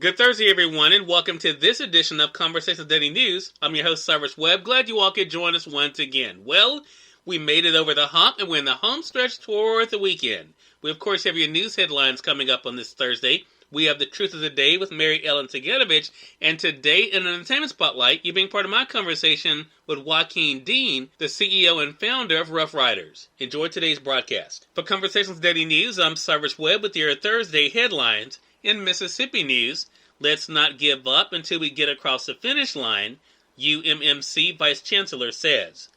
Good Thursday, everyone, and welcome to this edition of Conversations Daily News. I'm your host, Cyrus Webb. Glad you all could join us once again. Well, we made it over the hump, and we're in the home stretch toward the weekend. We, of course, have your news headlines coming up on this Thursday. We have the Truth of the Day with Mary Ellen Ciganovich, and today in an entertainment spotlight, you're being part of my conversation with Joaquin, the CEO and founder of Ruff Ryders. Enjoy today's broadcast. For Conversations Daily News, I'm Cyrus Webb with your Thursday headlines. In Mississippi news, let's not give up until we get across the finish line, UMMC Vice Chancellor says.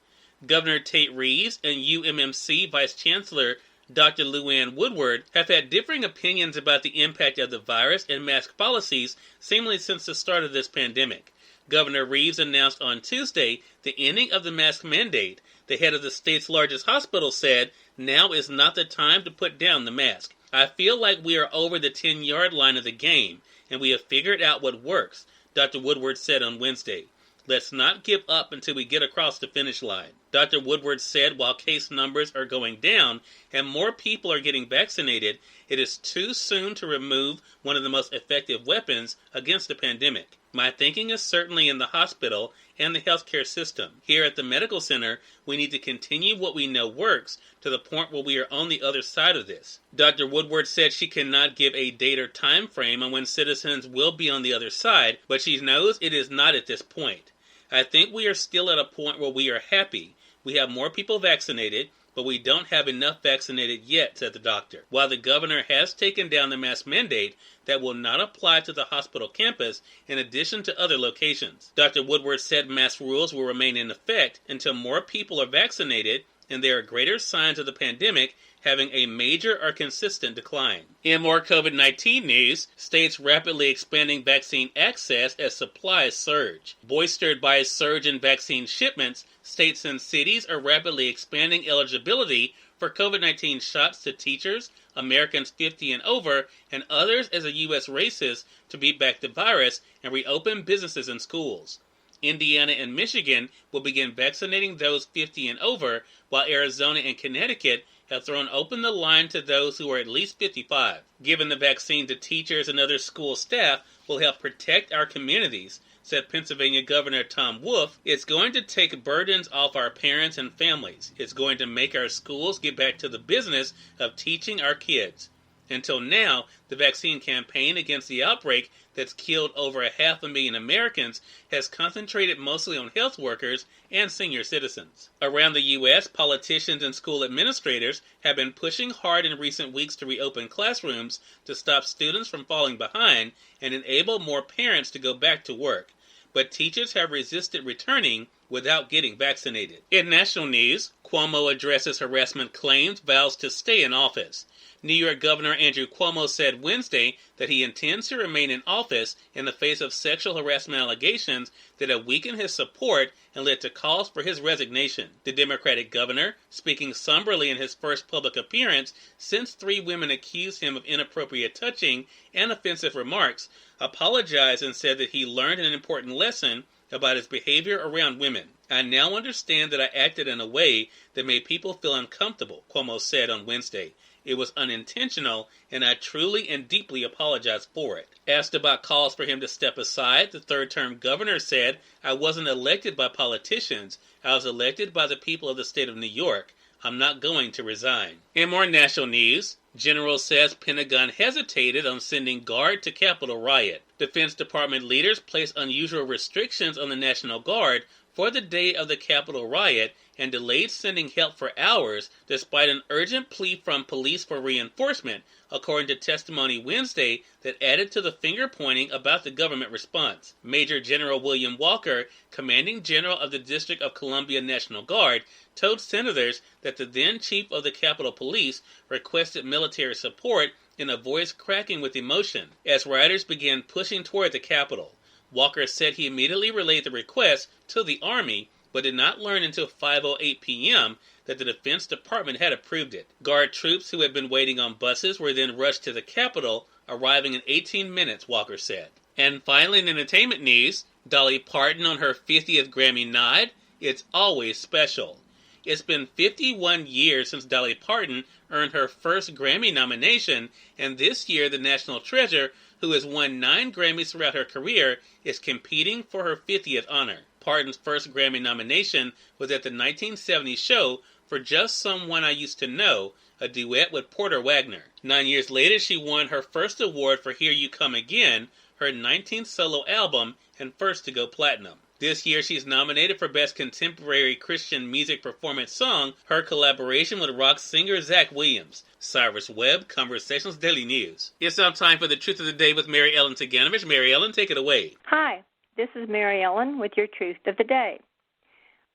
Governor Tate Reeves and UMMC Vice Chancellor Dr. Luann Woodward have had differing opinions about the impact of the virus and mask policies seemingly since the start of this pandemic. Governor Reeves announced on Tuesday the ending of the mask mandate. The head of the state's largest hospital said, "Now is not the time to put down the mask. I feel like we are over the 10-yard line of the game, and we have figured out what works," Dr. Woodward said on Wednesday. "Let's not give up until we get across the finish line." Dr. Woodward said while case numbers are going down and more people are getting vaccinated, it is too soon to remove one of the most effective weapons against the pandemic. "My thinking is certainly in the hospital and the healthcare system. Here at the medical center, we need to continue what we know works to the point where we are on the other side of this." Dr. Woodward said she cannot give a date or time frame on when citizens will be on the other side, but she knows it is not at this point. "I think we are still at a point where we are happy. We have more people vaccinated, but we don't have enough vaccinated yet," said the doctor. While the governor has taken down the mask mandate, that will not apply to the hospital campus in addition to other locations. Dr. Woodward said mask rules will remain in effect until more people are vaccinated and there are greater signs of the pandemic having a major or consistent decline. In more COVID-19 news, states rapidly expanding vaccine access as supplies surge. Boistered by a surge in vaccine shipments, states and cities are rapidly expanding eligibility for COVID-19 shots to teachers, Americans 50 and over, and others as the U.S. races to beat back the virus and reopen businesses and schools. Indiana and Michigan will begin vaccinating those 50 and over, while Arizona and Connecticut have thrown open the line to those who are at least 55. Giving the vaccine to teachers and other school staff will help protect our communities, said Pennsylvania Governor Tom Wolf. "It's going to take burdens off our parents and families. It's going to make our schools get back to the business of teaching our kids." Until now, the vaccine campaign against the outbreak that's killed over 500,000 Americans has concentrated mostly on health workers and senior citizens. Around the U.S., politicians and school administrators have been pushing hard in recent weeks to reopen classrooms to stop students from falling behind and enable more parents to go back to work. But teachers have resisted returning without getting vaccinated. In national news, Cuomo addresses harassment claims, vows to stay in office. New York Governor Andrew Cuomo said Wednesday that he intends to remain in office in the face of sexual harassment allegations that have weakened his support and led to calls for his resignation. The Democratic governor, speaking somberly in his first public appearance since 3 women accused him of inappropriate touching and offensive remarks, apologized and said that he learned an important lesson about his behavior around women. "I now understand that I acted in a way that made people feel uncomfortable," Cuomo said on Wednesday. "It was unintentional, and I truly and deeply apologize for it." Asked about calls for him to step aside, the third-term governor said, "I wasn't elected by politicians. I was elected by the people of the state of New York. I'm not going to resign." In more national news, General says Pentagon hesitated on sending Guard to Capitol riot. Defense Department leaders placed unusual restrictions on the National Guard for the day of the Capitol riot and delayed sending help for hours despite an urgent plea from police for reinforcement, according to testimony Wednesday that added to the finger-pointing about the government response. Major General William Walker, commanding general of the District of Columbia National Guard, told senators that the then chief of the Capitol Police requested military support in a voice cracking with emotion as rioters began pushing toward the Capitol. Walker said he immediately relayed the request to the Army, but did not learn until 5:08 p.m. that the Defense Department had approved it. Guard troops who had been waiting on buses were then rushed to the Capitol, arriving in 18 minutes, Walker said. And finally, in entertainment news, Dolly Parton on her 50th Grammy nod. It's always special. It's been 51 years since Dolly Parton earned her first Grammy nomination, and this year the national treasure who has won 9 Grammys throughout her career, is competing for her 50th honor. Parton's first Grammy nomination was at the 1970 show for Just Someone I Used to Know, a duet with Porter Wagoner. 9 years later, she won her first award for Here You Come Again, her 19th solo album, and first to go platinum. This year, she's nominated for Best Contemporary Christian Music Performance Song, her collaboration with rock singer Zach Williams. Cyrus Webb, Conversations Daily News. It's now time for the Truth of the Day with Mary Ellen Ciganovich. Mary Ellen, take it away. Hi, this is Mary Ellen with your Truth of the Day.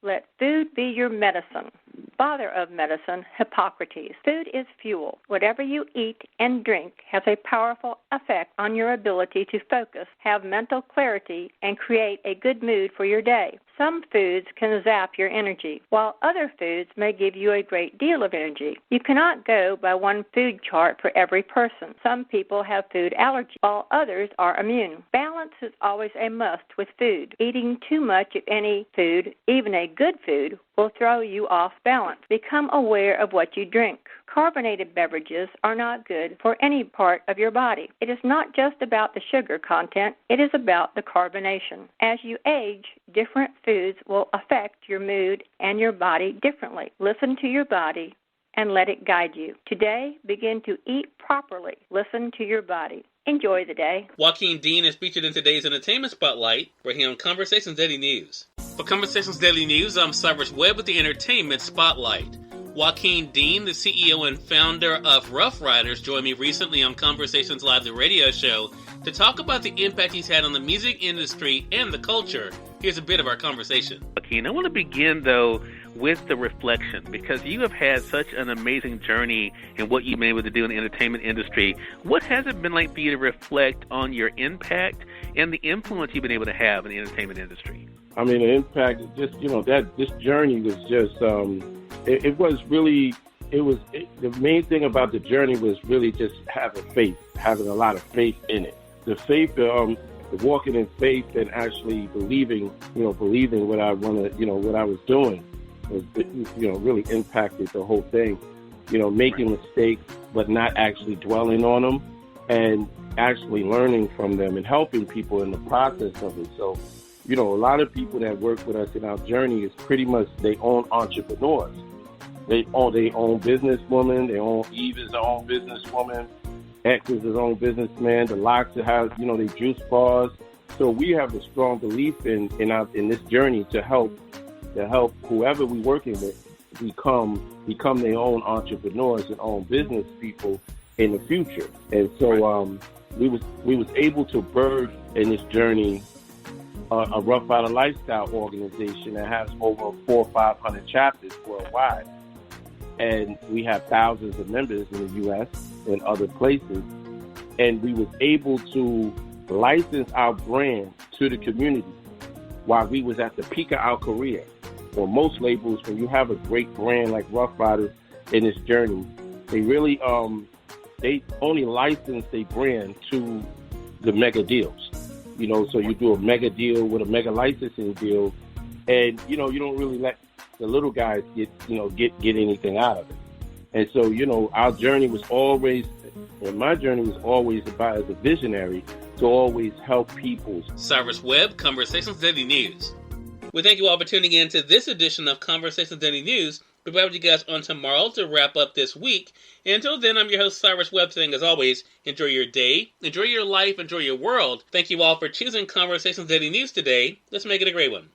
Let food be your medicine. Father of medicine, Hippocrates. Food is fuel. Whatever you eat and drink has a powerful effect on your ability to focus, have mental clarity, and create a good mood for your day. Some foods can zap your energy, while other foods may give you a great deal of energy. You cannot go by one food chart for every person. Some people have food allergies, while others are immune. Balance is always a must with food. Eating too much of any food, even a good food, will throw you off balance. Become aware of what you drink. Carbonated beverages are not good for any part of your body. It is not just about the sugar content, it is about the carbonation. As you age, different foods will affect your mood and your body differently. Listen to your body and let it guide you. Today, begin to eat properly. Listen to your body. Enjoy the day. Joaquin Dean is featured in today's Entertainment Spotlight, right here on Conversations Daily News. For Conversations Daily News, I'm Cyrus Webb with the Entertainment Spotlight. Joaquin Dean, the CEO and founder of Ruff, Ryders, joined me recently on Conversations Live, the radio show, to talk about the impact he's had on the music industry and the culture. Here's a bit of our conversation. Joaquin, I want to begin, though, with the reflection, because you have had such an amazing journey in what you've been able to do in the entertainment industry. What has it been like for you to reflect on your impact and the influence you've been able to have in the entertainment industry? I mean, the impact, just, this journey was just, the main thing about the journey was really just having a lot of faith in it. The faith, walking in faith and actually believing what I what I was doing was, really impacted the whole thing. Making mistakes, but not actually dwelling on them and actually learning from them and helping people in the process of it. So, a lot of people that work with us in our journey is pretty much they own entrepreneurs. They own businesswomen. They own Eve is their own businesswoman. X is his own businessman. The Locks has, they juice bars. So we have a strong belief in this journey to help whoever we're working with become their own entrepreneurs and own business people in the future. And so we was able to birth in this journey a Rough Rider lifestyle organization that has over 400 or 500 chapters worldwide. And we have thousands of members in the U.S. and other places. And we was able to license our brand to the community while we was at the peak of our career. For most labels, when you have a great brand like Rough Riders in this journey, they really they only license their brand to the mega deals. So you do a mega deal with a mega licensing deal, and you don't really let the little guys get anything out of it. And so, our journey was always, and my journey was always about, as a visionary, to always help people. Cyrus Webb, Conversations Daily News. We thank you all for tuning in to this edition of Conversations Daily News. We'll be back with you guys on tomorrow to wrap up this week. And until then, I'm your host, Cyrus Webb, saying, as always, enjoy your day, enjoy your life, enjoy your world. Thank you all for choosing Conversations Daily News today. Let's make it a great one.